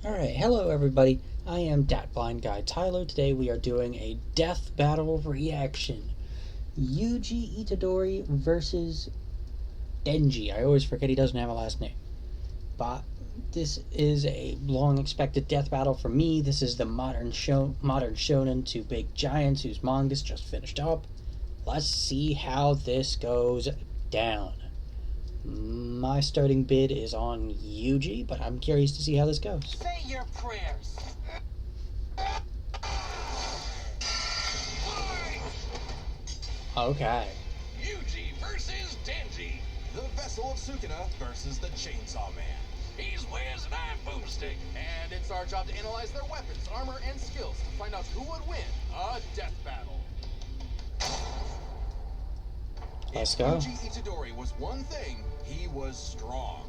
Alright, hello everybody. I am Dat Blind Guy Tyler. Today we are doing a death battle reaction. Yuji Itadori versus Denji. I always forget he doesn't have a last name. But this is a long expected death battle for me. This is the modern shonen to big giants whose manga's just finished up. Let's see how this goes down. My starting bid is on Yuji, but I'm curious to see how this goes. Say your prayers. Okay. Yuji versus Denji. The Vessel of Sukuna versus the Chainsaw Man. He wears an iron boomstick. And it's our job to analyze their weapons, armor, and skills to find out who would win a death battle. Let's go. Yuji Itadori was one thing, he was strong.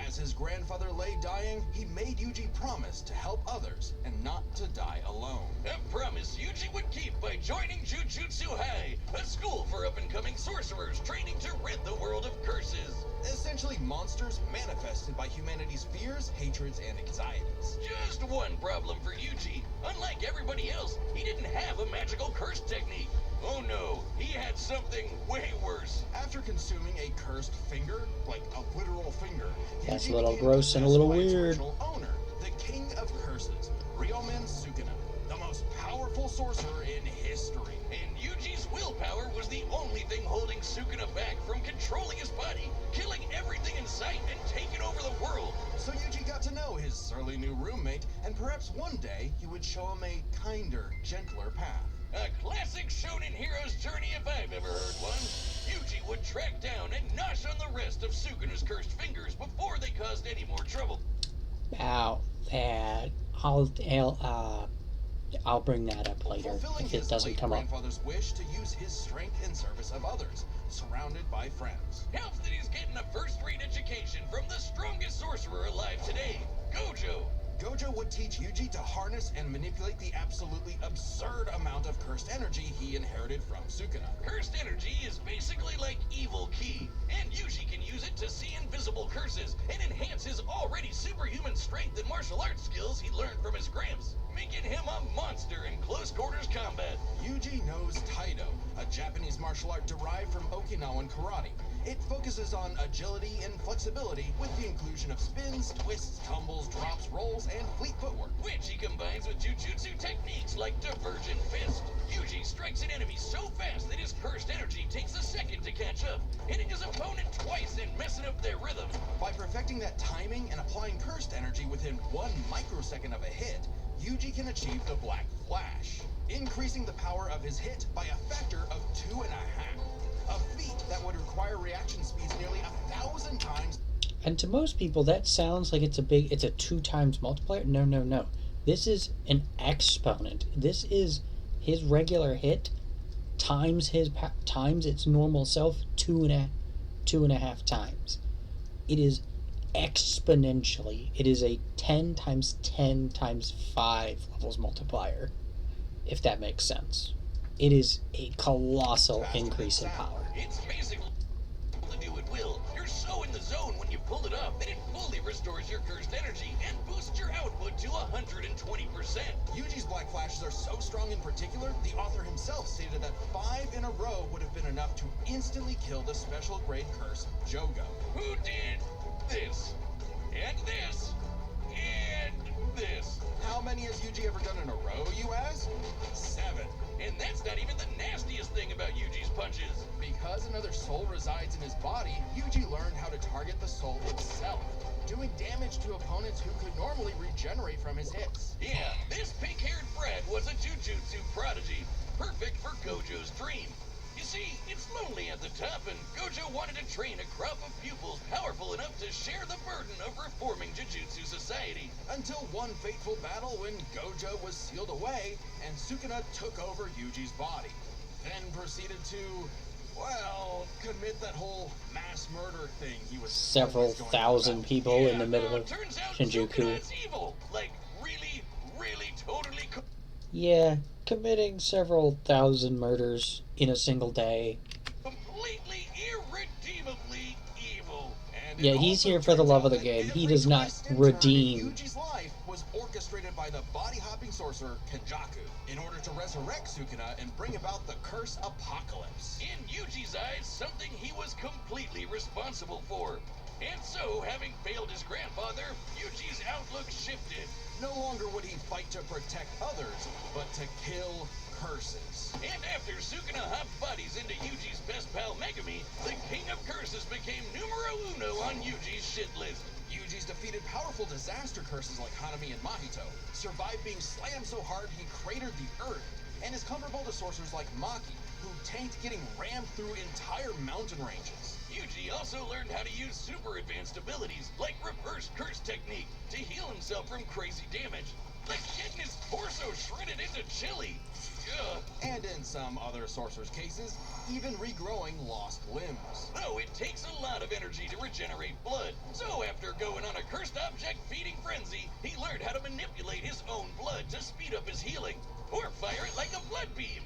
As his grandfather lay dying, he made Yuji promise to help others and not to die alone. A promise Yuji would keep by joining Jujutsu High, a school for up-and-coming sorcerers training to rid the world of curses. Essentially monsters manifested by humanity's fears, hatreds, and anxieties. Just one problem for Yuji. Unlike everybody else, he didn't have a magical curse technique. Oh no, he had something way worse. After consuming a cursed finger, like a literal finger, That's Yuji a little became gross and a little possessed by its weird. original owner, the King of Curses, Ryomen Sukuna, the most powerful sorcerer in history. And Yuji's willpower was the only thing holding Sukuna back from controlling his body, killing everything in sight, and taking over the world. So Yuji got to know his surly new roommate, and perhaps one day he would show him a kinder, gentler path. A classic shonen hero's journey if I've ever heard one. Yuji would track down and nosh on the rest of Sukuna's cursed fingers before they caused any more trouble. About that, I'll bring that up later Fulfilling if it his doesn't late come up. grandfather's wish to use his strength in service of others, surrounded by friends. Helps that he's getting a first-rate education from the strongest sorcerer alive today, Gojo. Gojo would teach Yuji to harness and manipulate the absolutely absurd amount of cursed energy he inherited from Sukuna. Cursed energy is basically like evil ki, and Yuji can use it to see invisible curses and enhance his already superhuman strength and martial arts skills he learned from his gramps, making him a monster in close quarters combat. Yuji knows Taido, a Japanese martial art derived from Okinawan karate. It focuses on agility and flexibility with the inclusion of spins, twists, tumbles, drops, rolls, and fleet footwork. Which he combines with jujutsu techniques like Divergent Fist. Yuji strikes an enemy so fast that his cursed energy takes a second to catch up, hitting his opponent twice and messing up their rhythm. By perfecting that timing and applying cursed energy within 1 microsecond of a hit, Yuji can achieve the Black Flash, increasing the power of his hit by a factor of 2.5. A feat that would require reaction speeds nearly 1,000 times. And to most people, that sounds like it's a 2 times multiplier. No. This is an exponent. This is his regular hit times times its normal self 2.5 times. It is exponentially. It is a 10 times 10 times 5 levels multiplier, if that makes sense. It is a colossal increase in power. It's basically to do at will. You're so in the zone when you pull it up that it fully restores your cursed energy and boosts your output to 120%. Yuji's Black Flashes are so strong in particular, the author himself stated that 5 in a row would have been enough to instantly kill the special grade curse Jogo. Who did this, and this, and this? How many has Yuji ever done in a row, you ask? 7. And that's not even the nastiest thing about Yuji's punches. Because another soul resides in his body, Yuji learned how to target the soul itself, doing damage to opponents who could normally regenerate from his hits. Yeah, this pink-haired brat was a jujutsu prodigy, perfect for Gojo's dream. You see, it's lonely at the top, and Gojo wanted to train a crop of pupils powerful enough to share the burden of reforming Jujutsu society. Until one fateful battle when Gojo was sealed away, and Sukuna took over Yuji's body. Then proceeded to, well, commit that whole mass murder thing he was Several always going thousand about. people in the middle of turns out Shinjuku. Sukuna's evil. Like, really, totally Yeah, committing several thousand murders in a single day. completely irredeemably evil. And Yeah, it he's also here for the love of the turns out game. that He every does not twist and turn in redeem. Yuji's life was orchestrated by the body-hopping sorcerer Kenjaku in order to resurrect Sukuna and bring about the curse apocalypse. In Yuji's eyes, something he was completely responsible for. And so, having failed his grandfather, Yuji's outlook shifted. No longer would he fight to protect others, but to kill curses. And after Sukuna hopped bodies into Yuji's best pal Megami, the King of Curses became numero uno on Yuji's shit list. Yuji's defeated powerful disaster curses like Hanami and Mahito, survived being slammed so hard he cratered the earth, and is comparable to sorcerers like Maki, who tanked getting rammed through entire mountain ranges. Yuji also learned how to use super advanced abilities, like reverse curse technique, to heal himself from crazy damage. Like getting his torso shredded into chili. Ugh. And in some other sorcerers' cases, even regrowing lost limbs. Though it takes a lot of energy to regenerate blood, so after going on a cursed object feeding frenzy, he learned how to manipulate his own blood to speed up his healing, or fire it like a blood beam.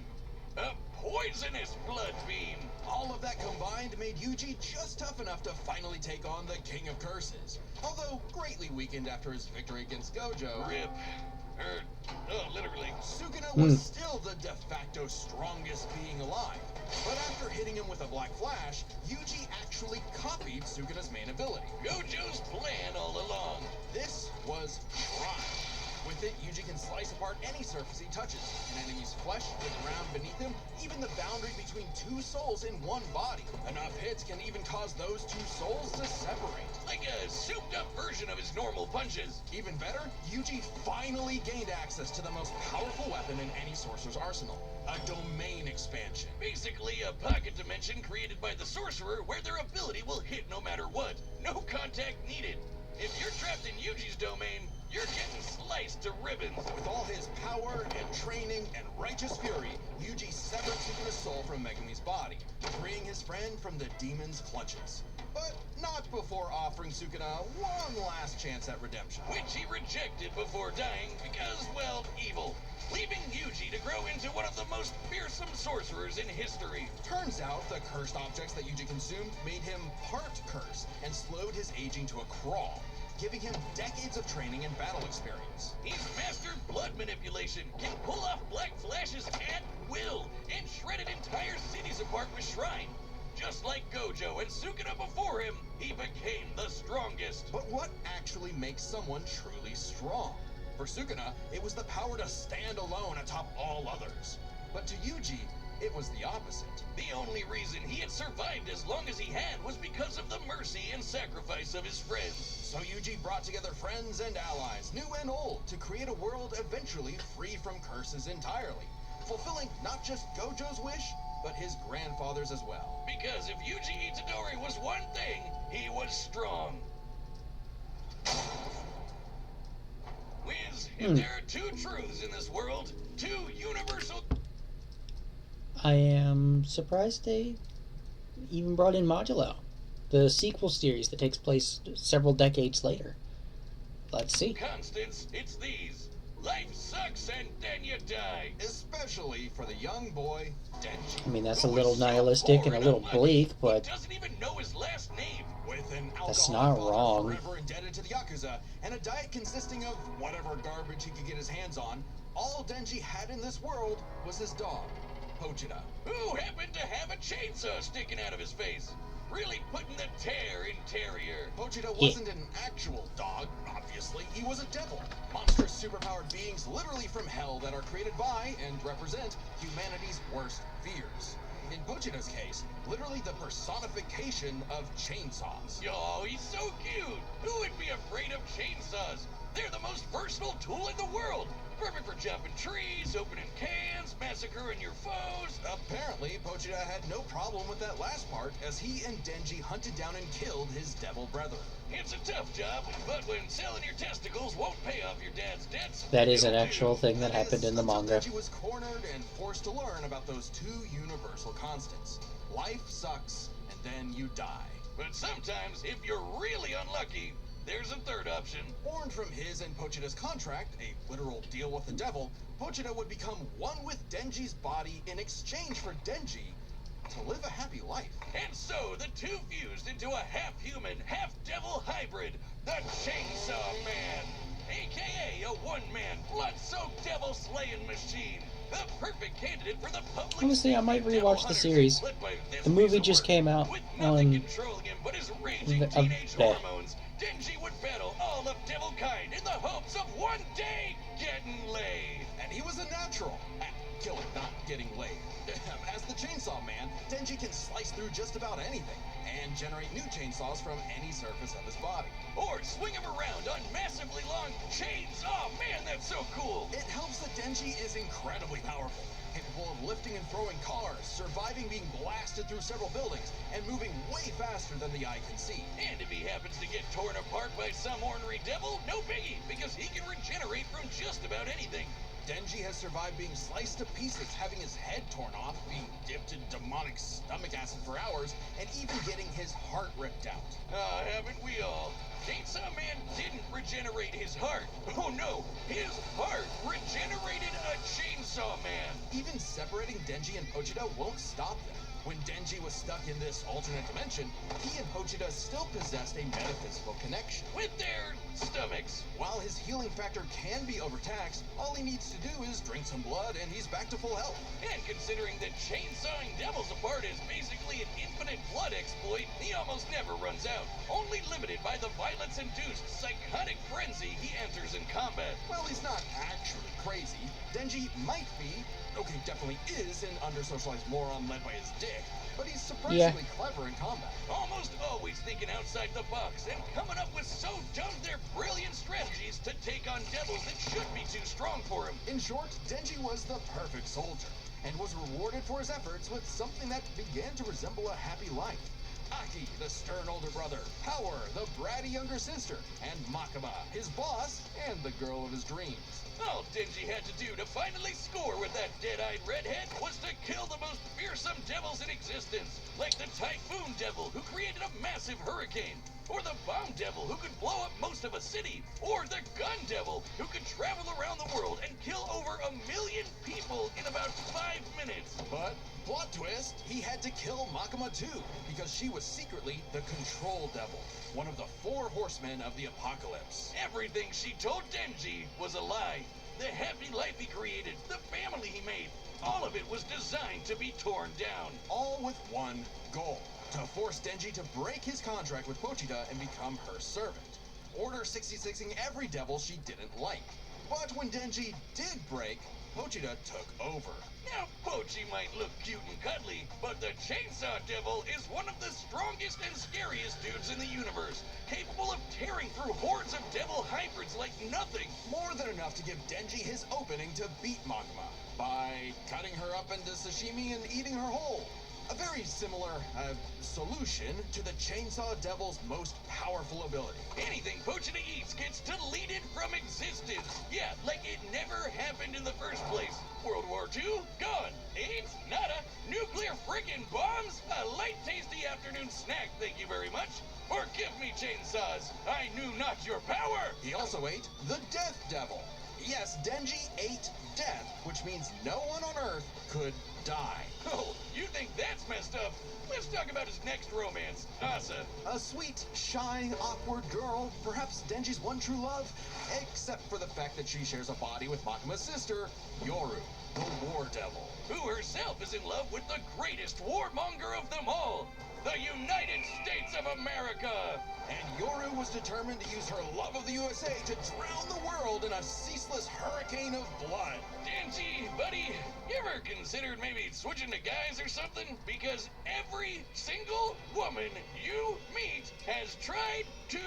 A poisonous blood beam. All of that combined made Yuji just tough enough to finally take on the King of Curses. Although greatly weakened after his victory against Gojo. Rip. Literally. Sukuna was still the de facto strongest being alive. But after hitting him with a Black Flash, Yuji actually copied Sukuna's main ability. Gojo's plan all along. This was Shrine. With it, Yuji can slice apart any surface he touches, an enemy's flesh, the ground beneath him, even the boundary between two souls in one body. Enough hits can even cause those two souls to separate. Like a souped-up version of his normal punches. Even better, Yuji finally gained access to the most powerful weapon in any sorcerer's arsenal, a domain expansion. Basically, a pocket dimension created by the sorcerer where their ability will hit no matter what. No contact needed. If you're trapped in Yuji's domain, you're getting sliced to ribbons. With all his power and training and righteous fury, Yuji severed Sukuna's soul from Megami's body, freeing his friend from the demon's clutches. But not before offering Sukuna one last chance at redemption. Which he rejected before dying because, well, evil. Leaving Yuji to grow into one of the most fearsome sorcerers in history. Turns out the cursed objects that Yuji consumed made him part curse and slowed his aging to a crawl, giving him decades of training and battle experience. He's mastered blood manipulation, can pull off Black Flashes at will, and shredded entire cities apart with Shrine. Just like Gojo and Sukuna before him, he became the strongest. But what actually makes someone truly strong? For Sukuna, it was the power to stand alone atop all others. But to Yuji, it was the opposite. The only reason he had survived as long as he had was because of the mercy and sacrifice of his friends. So Yuji brought together friends and allies, new and old, to create a world eventually free from curses entirely, fulfilling not just Gojo's wish, but his grandfather's as well. Because if Yuji Itadori was one thing, he was strong. Wiz, if there are two truths in this world, two universal... I am surprised they even brought in Modulo, the sequel series that takes place several decades later. Let's see. constants, it's these. Life sucks and then you die. Especially for the young boy, Denji. I mean, that's a little nihilistic and a little bleak, but he doesn't even know his last name. With an that's alcoholic not father wrong. forever indebted to the Yakuza, and a diet consisting of whatever garbage he could get his hands on, all Denji had in this world was his dog, Pochita. Who happened to have a chainsaw sticking out of his face. Really putting the tear in Terrier. Pochita wasn't an actual dog, obviously. He was a devil. Monstrous superpowered beings literally from hell that are created by and represent humanity's worst fears. In Pochita's case, literally the personification of chainsaws. Oh, he's so cute. Who would be afraid of chainsaws? They're the most versatile tool in the world. Perfect for chopping trees, opening cans, massacring your foes. Apparently, Pochita had no problem with that last part, as he and Denji hunted down and killed his devil brethren. It's a tough job, but when selling your testicles won't pay off your dad's debts... that is an you'll actual do. thing that happened in the Until manga. Denji was cornered and forced to learn about those two universal constants. Life sucks, and then you die. But sometimes, if you're really unlucky, there's a third option. Born from his and Pochita's contract, a literal deal with the devil, Pochita would become one with Denji's body in exchange for Denji to live a happy life. And so the two fused into a half-human, half-devil hybrid, the Chainsaw Man. aka a one-man, blood-soaked devil-slaying machine. The perfect candidate for the public. Honestly, I might devil rewatch the hunters, series. led by this The movie piece of just work. came out With nothing on controlling him but his raging teenage hormones, Denji would battle all of devil kind in the hopes of one day getting laid. And he was a natural at killing, not getting laid. As the Chainsaw Man, Denji can slice through just about anything and generate new chainsaws from any surface of his body. Or swing him around on massively long chains. Oh man, that's so cool. It helps that Denji is incredibly powerful, capable of lifting and throwing cars, surviving being blasted through several buildings, and moving way faster than the eye can see. And if he happens to get torn apart by some ornery devil, no biggie, because he can regenerate from just about anything. Denji has survived being sliced to pieces, having his head torn off, being dipped in demonic stomach acid for hours, and even getting his heart ripped out. Ah, haven't we all? Chainsaw Man didn't regenerate his heart. Oh no, his heart regenerated a Chainsaw Man. Even separating Denji and Pochita won't stop them. When Denji was stuck in this alternate dimension, he and Pochita still possessed a metaphysical connection. With their stomachs. While his healing factor can be overtaxed, all he needs to do is drink some blood and he's back to full health. And considering that chainsawing devils apart is basically an infinite blood exploit, he almost never runs out. Only limited by the violence-induced psychotic frenzy he enters in combat. Well, he's not actually crazy. Denji might be, okay, definitely is an under-socialized moron led by his dick, but he's surprisingly clever in combat. Almost always thinking outside the box and coming up with so dumb they're brilliant strategies to take on devils that should be too strong for him. In short, Denji was the perfect soldier, and was rewarded for his efforts with something that began to resemble a happy life. Aki, the stern older brother, Power, the bratty younger sister, and Makima, his boss, and the girl of his dreams. All Denji had to do to finally score with that dead-eyed redhead was to kill the most fearsome devils in existence, like the Typhoon Devil who created a massive hurricane, or the Bomb Devil who could blow up most of a city, or the Gun Devil who could travel around the world and kill over 1 million people in about 5 minutes. But, plot twist, he had to kill Makima too, because she was secretly the Control Devil, one of the 4 horsemen of the apocalypse. Everything she told Denji was a lie. The happy life he created, the family he made, all of it was designed to be torn down. All with one goal: to force Denji to break his contract with Pochita and become her servant. Order 66ing every devil she didn't like. But when Denji did break, Pochita took over. Now, Pochi might look cute and cuddly, but the Chainsaw Devil is one of the strongest and scariest dudes in the universe, capable of tearing through hordes of devil hybrids like nothing. More than enough to give Denji his opening to beat Makima by cutting her up into sashimi and eating her whole. A very similar solution to the Chainsaw Devil's most powerful ability. Anything Pochita eats gets deleted from existence. Yeah, like it never happened in the first place. World War II? Gone. AIDS? Nada. Nuclear friggin' bombs? A light tasty afternoon snack, thank you very much. Forgive me, chainsaws. I knew not your power. He also ate the Death Devil. Yes, Denji ate death, which means no one on Earth could die. Oh, you think that's messed up? Let's talk about his next romance, Asa. A sweet, shy, awkward girl, perhaps Denji's one true love, except for the fact that she shares a body with Makima's sister, Yoru, the War Devil. Who herself is in love with the greatest warmonger of them all, the United States of America. And Yoru was determined to use her love of the USA to drown the world in a ceaseless hurricane of blood. Denji, buddy, you ever considered maybe switching to guys or something? Because every single woman you meet has tried to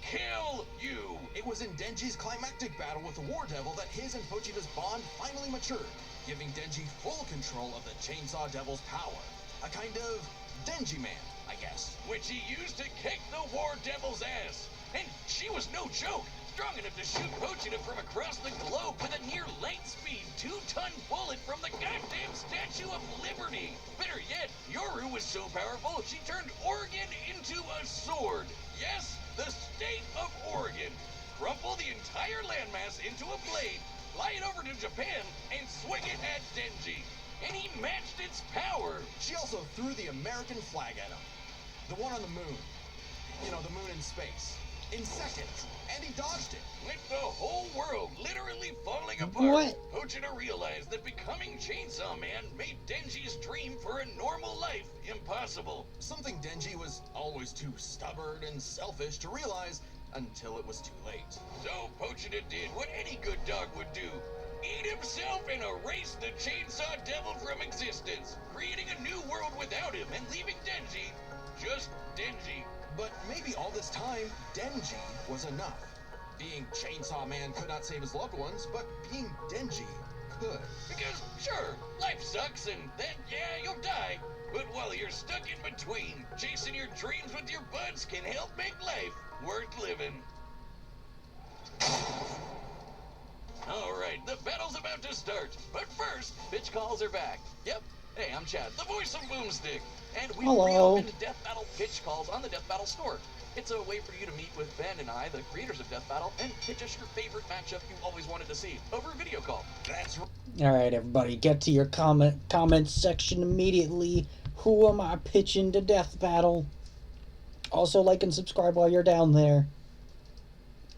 kill you. It was in Denji's climactic battle with the War Devil that his and Pochita's bond finally matured, giving Denji full control of the Chainsaw Devil's power. A kind of Denji Man, I guess. Which he used to kick the War Devil's ass. And she was no joke. Strong enough to shoot Pochita from across the globe with a near light-speed 2-ton bullet from the goddamn Statue of Liberty. Better yet, Yoru was so powerful she turned Oregon into a sword. Yes, the state of Oregon. Crumple the entire landmass into a blade, fly it over to Japan, and swing it at Denji. And he matched its power. She also threw the American flag at him. The one on the moon. You know, the moon in space. in seconds, and he dodged it. With the whole world literally falling apart, What? Pochita realized that becoming Chainsaw Man made Denji's dream for a normal life impossible. Something Denji was always too stubborn and selfish to realize until it was too late. So Pochita did what any good dog would do. Eat himself and erase the Chainsaw Devil from existence, creating a new world without him and leaving Denji just Denji. But maybe all this time, Denji was enough. Being Chainsaw Man could not save his loved ones, but being Denji could. Because, sure, life sucks and then, yeah, you'll die. But while you're stuck in between, chasing your dreams with your buds can help make life worth living. Alright, the battle's about to start. But first, pitch calls are back. Yep. Hey, I'm Chad, the voice of Boomstick. And we Hello. reopened Death Battle pitch calls on the Death Battle store. It's a way for you to meet with Ben and I, the creators of Death Battle, and pitch us your favorite matchup you always wanted to see over a video call. That's right. Alright, everybody, get to your comments section immediately. Who am I pitching to Death Battle? Also, like and subscribe while you're down there.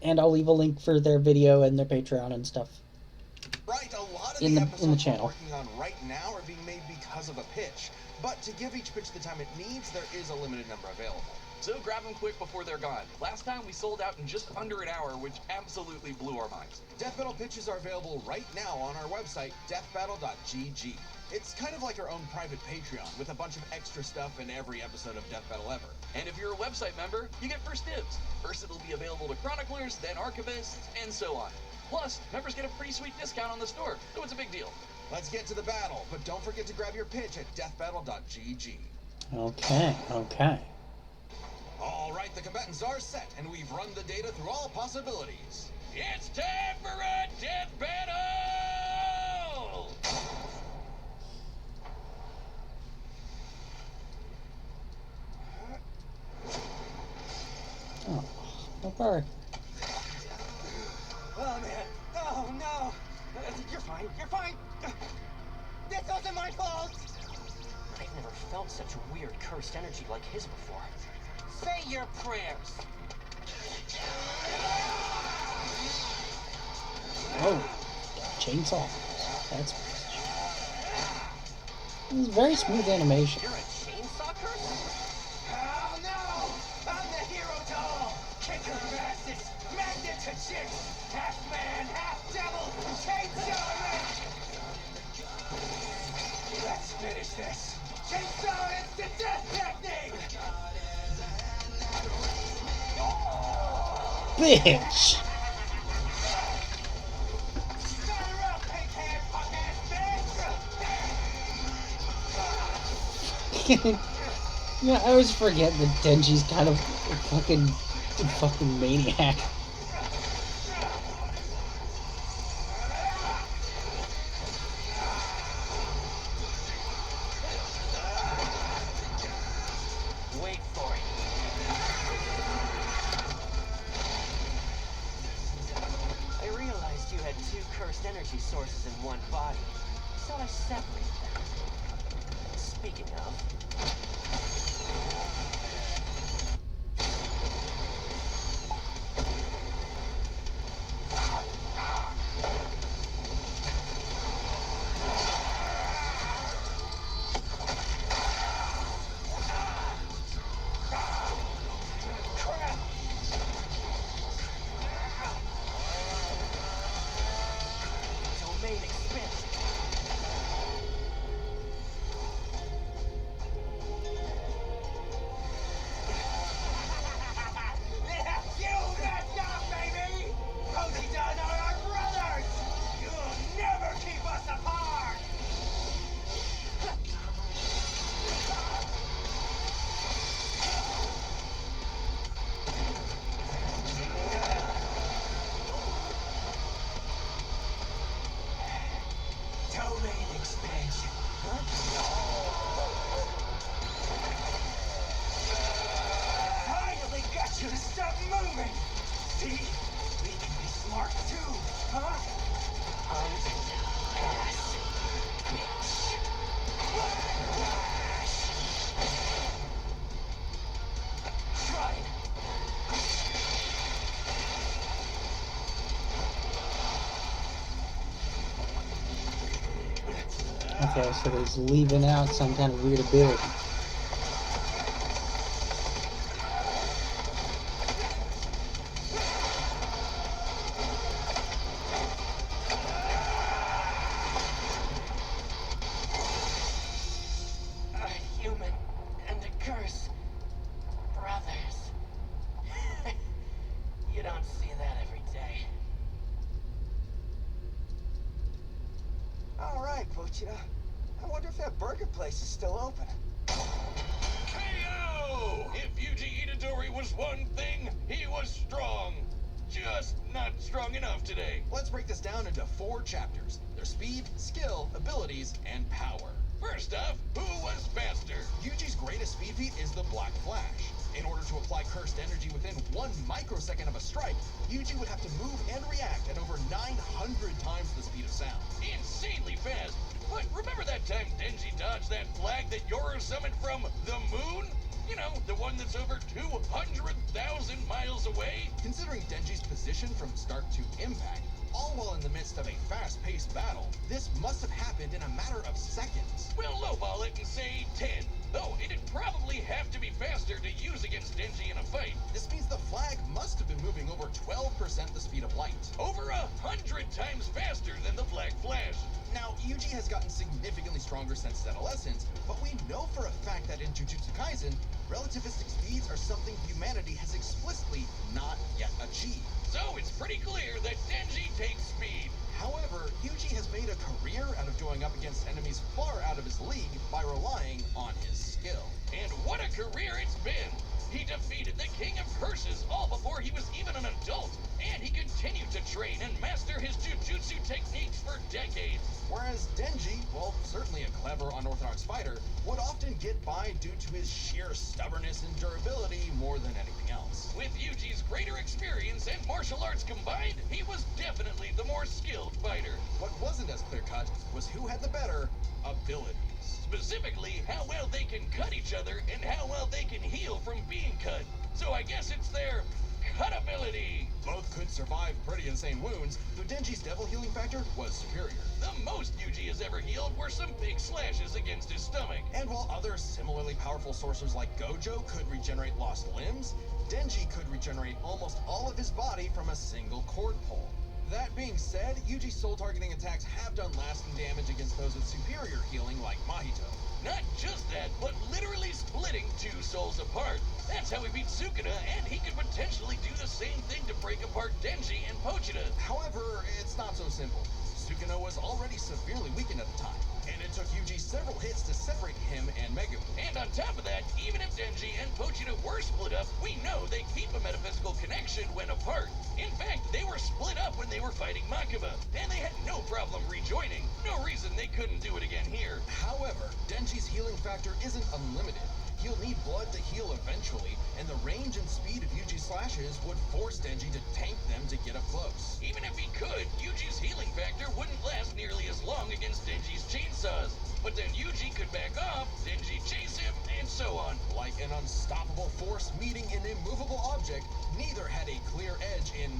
And I'll leave a link for their video and their Patreon and stuff. Right, a lot of In the the episodes channel. we're working on right now are being made because of a pitch. But to give each pitch the time it needs, there is a limited number available. So grab them quick before they're gone. Last time we sold out in just under an hour, which absolutely blew our minds. Death Battle pitches are available right now on our website, deathbattle.gg. It's kind of like our own private Patreon with a bunch of extra stuff in every episode of Death Battle ever. And if you're a website member, you get first dibs. First it'll be available to chroniclers, then archivists, and so on. Plus, members get a pretty sweet discount on the store, so it's a big deal. Let's get to the battle, but don't forget to grab your pitch at deathbattle.gg. Okay. All right, the combatants are set, and we've run the data through all possibilities. It's time for a death battle! Oh, don't worry. Oh, man. Oh, no. You're fine. You're fine. This wasn't my fault. I've never felt such weird cursed energy like his before. Say your prayers. Oh, chainsaw. That's this is very smooth animation. You're a chainsaw curse? Oh, no. I'm the hero to all. Kicker of asses. Magnet to chicks. Half man, half devil. Chainsaw man. Let's finish this. Chainsaw instant death technique. Bitch! Batter up, pig-head, punk-ass bitch. Yeah, I always forget that Denji's kind of a fucking maniac. Wait for it. I realized you had two cursed energy sources in one body, so I separated them. Speaking of... Domain expansion. You messed up, baby! Pochita and I are brothers! You'll never keep us apart! Okay, so he's leaving out some kind of weird ability. A human and a curse. Brothers. You don't see that every day. All right, Pochita. I wonder if that burger place is still open. KO! If Yuji Itadori was one thing, he was strong. Just not strong enough today. Let's break this down into 4 chapters. Their speed, skill, abilities, and power. First off, who was faster? Yuji's greatest speed feat is the Black Flash. In order to apply cursed energy within 1 microsecond of a strike, Yuji would have to move and react at over 900 times the speed of sound. Insanely fast. But remember that time Denji dodged that flag that Yoru summoned from the moon? You know, the one that's over 200,000 miles away? Considering Denji's position from start to impact, all while in the midst of a fast-paced battle, this must have happened in a matter of seconds. We'll lowball it and say 10. Though it'd probably have to be faster to use against Denji in a fight. This means the flag must have been moving over 12% the speed of light. Over 100 times faster than the Black Flash. Now, Yuji has gotten significantly stronger since his adolescence, but we know for a fact that in Jujutsu Kaisen, relativistic speeds are something humanity has explicitly not yet achieved. So it's pretty clear that Denji takes speed. However, Yuji has made a career out of going up against enemies far out of his league by relying on his skill. And what a career it's been! He defeated the King of Curses all before he was even an adult, and he continued to train and master his jujutsu techniques for decades. Whereas Denji, while certainly a clever, unorthodox fighter, would often get by due to his sheer stubbornness and durability more than anything else. With Yuji's greater experience and martial arts combined, he was definitely the more skilled fighter. What wasn't as clear-cut was who had the better abilities. Specifically, how well they can cut each other and how well they can heal from being cut. So I guess it's their cut ability. Both could survive pretty insane wounds, though Denji's devil healing factor was superior. The most Yuji has ever healed were some big slashes against his stomach. And while other similarly powerful sorcerers like Gojo could regenerate lost limbs, Denji could regenerate almost all of his body from a single cord pull. That being said, Yuji's soul-targeting attacks have done lasting damage against those with superior healing like Mahito. Not just that, but literally splitting 2 souls apart. That's how he beat Sukuna, and he could potentially do the same thing to break apart Denji and Pochita. However, it's not so simple. Sukuna was already severely weakened at the time, and it took Yuji several hits to separate him and Megumi. And on top of that, even if Denji and Pochita were split up, we know they keep a metaphysical connection when apart. In fact, they were split up when they were fighting Makima, and they had no problem rejoining. No reason they couldn't do it again here. However, Denji's healing factor isn't unlimited. He'll need blood to heal eventually, and the range and speed of Yuji's slashes would force Denji to tank them to get up close. Even if he could, Yuji's healing factor wouldn't last nearly as long against Denji's chainsaws. But then Yuji could back off, Denji chase him, and so on. Like an unstoppable force meeting an immovable object, neither had a clear edge in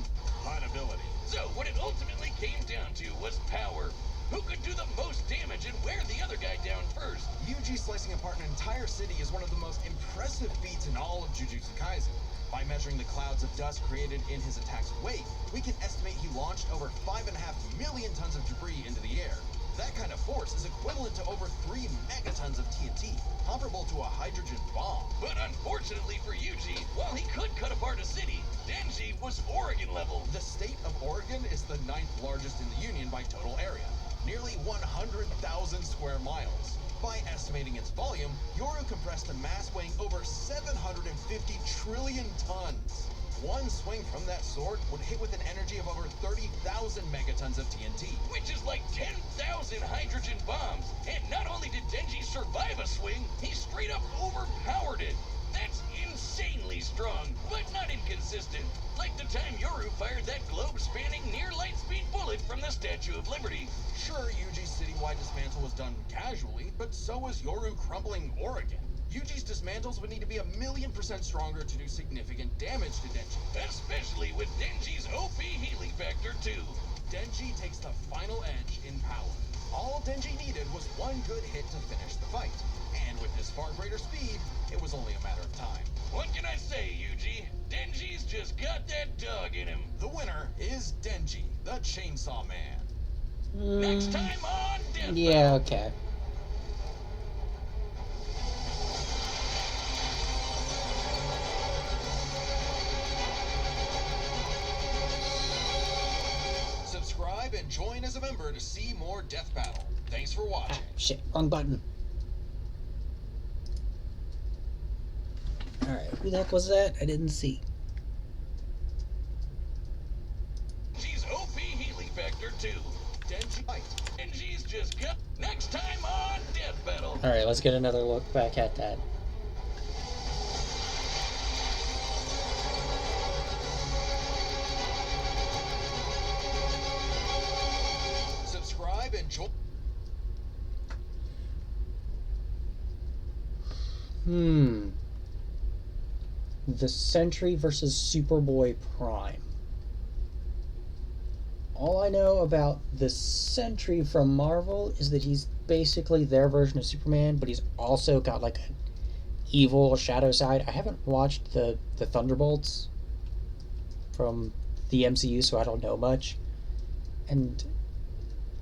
cut ability. So what it ultimately came down to was power. Who could do the most damage and wear the other guy down first? Yuji slicing apart an entire city is one of the most impressive feats in all of Jujutsu Kaisen. By measuring the clouds of dust created in his attack's wake, we can estimate he launched over 5.5 million tons of debris into the air. That kind of force is equivalent to over 3 megatons of TNT, comparable to a hydrogen bomb. But unfortunately for Yuji, while he could cut apart a city, Denji was Oregon level. The state of Oregon is the 9th largest in the Union by total area, nearly 100,000 square miles. By estimating its volume, Yoru compressed a mass weighing over 750 trillion tons. One swing from that sword would hit with an energy of over 30,000 megatons of TNT. Which is like 10,000 hydrogen bombs. And not only did Denji survive a swing, he straight up overpowered it. That's insanely strong, but not inconsistent. Like the time Yoru fired that globe-spanning near-light-speed bullet from the Statue of Liberty. Sure, Yuji's citywide dismantle was done casually, but so was Yoru crumpling Oregon. Yuji's dismantles would need to be 1,000,000% stronger to do significant damage to Denji. Especially with Denji's OP healing factor too. Denji takes the final edge in power. All Denji needed was one good hit to finish the fight. And with his far greater speed, it was only a matter of time. What can I say, Yuji? Denji's just got that dog in him. The winner is Denji, the Chainsaw Man. Next time on Death Yeah, Battle. okay. Subscribe and join as a member to see more Death Battle. Thanks for watching. Ah, shit, wrong button. Alright, who the heck was that? I didn't see. She's OP Healy Factor 2. Denji fight. Denji's just got. Next time on Death Battle. Alright, let's get another look back at that. Subscribe and join. The Sentry versus Superboy Prime. All I know about the Sentry from Marvel is that he's basically their version of Superman, but he's also got like an evil shadow side. I haven't watched the Thunderbolts from the MCU, so I don't know much. And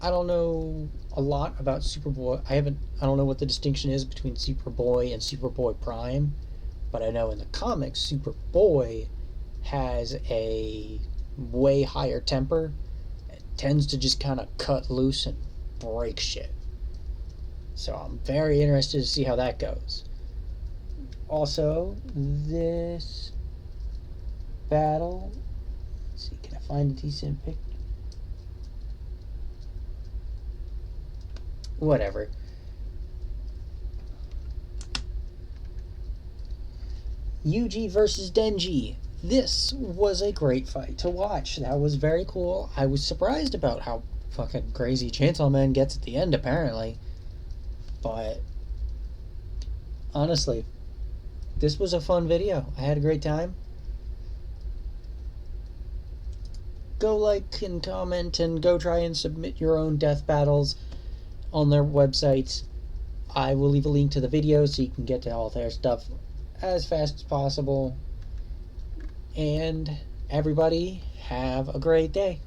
I don't know a lot about Superboy. I don't know what the distinction is between Superboy and Superboy Prime, but I know in the comics Superboy has a way higher temper. It tends to just kind of cut loose and break shit. So I'm very interested to see how that goes. Also, this battle, let's see, can I find a decent pic? Whatever. Yuji versus Denji. This was a great fight to watch. That was very cool. I was surprised about how fucking crazy Chainsaw Man gets at the end, apparently. But honestly, this was a fun video. I had a great time. Go like and comment and go try and submit your own death battles on their websites. I will leave a link to the video so you can get to all their stuff as fast as possible. And everybody have a great day.